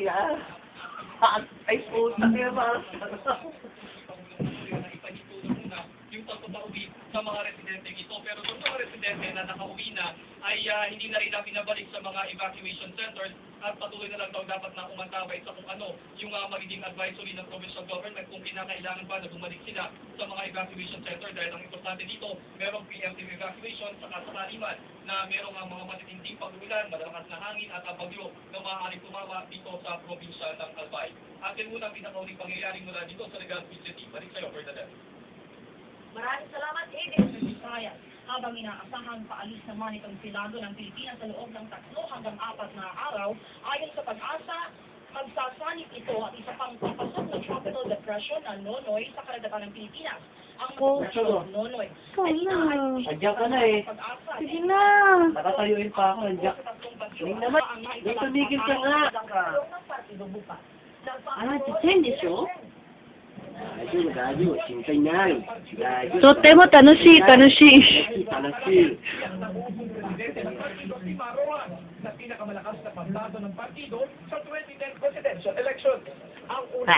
Iya. Ay, puta kaya parang yung pagpapauwi sa mga residente ito. Pero kung mga residente na nakauwi na, ay hindi na rin na pinabalik sa mga evacuation centers at patuloy na lang daw dapat na umantabay sa kung ano yung magiging advisory ng provincial government kung kinakailangan ba na bumalik sila sa mga evacuation center. Dahil ang importante dito, merong preemptive evacuation sa kasakaliman na merong mga matitinding pag-ulan, malalakas na hangin at bagyo na maaaring tumama dito sa probinsya ng Albay. Atin muna ang pinakauling pangyayari mula dito sa Legazpi City. Balik sa'yo, Ferdinand. Maraming salamat, Aiden, sa Bisaya. Habang inaasahang paalis naman itong silado ng Pilipinas sa loob ng 3 hanggang 4 na araw, ayon sa pag-asa, magsasanib ito at isa pang papasok ng Tropical Depression na Nonoy sa karagatan ng Pilipinas. Ang depression ng Nonoy ay inaayon Andiyan ka na eh. pag-asa. Sige na. Nakatayuin pa ako. Andiyan. Hindi naman. May tumigil ka nga. Depende siyo. Gajo. Sintay niyan. Gajo. とても楽しい、楽しい。 Panasil. Na pinakamalakas na pambato ng partido sa 2010 presidential election. Ang una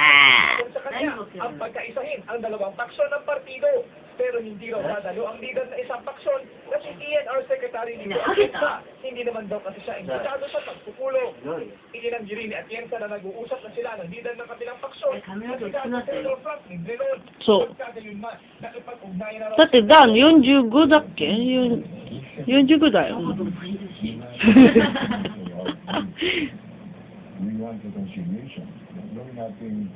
sa kanya ang pagkaisahin ang dalawang paksyon ng partido. Pero hindi raw dadalo ang leader na isang paksyon na si ENR Secretary Lito Atienza. Hindi naman daw kasi siya imbitado sa pagpupulong. Ininanggi rin ni Atienza na nag-uusap na sila ng leader ng kabilang paksyon na si Senator Franklin Drilon. そう。 Pagkagayunman, nakipag-ugnayan na raw だってダン45だっけ？45だよ。 We want reconciliation. Gawin natin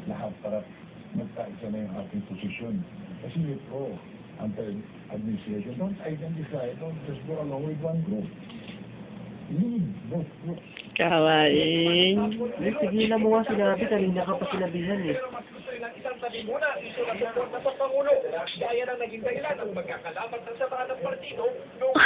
lahat para magkaisa na yung ating posisyon. Kasi ito, anti-administration, don't identify, don't just go along with one group. Lead both groups. かわいい。 Tigilan mo nga sinabi. Kanina ka pa sinabihan eh. Pero mas gusto nilang isang tabi muna ang iso ng suporta sa Pangulo. Gaya ng naging dahilan ng magkakalamat ng samahan ng partido noong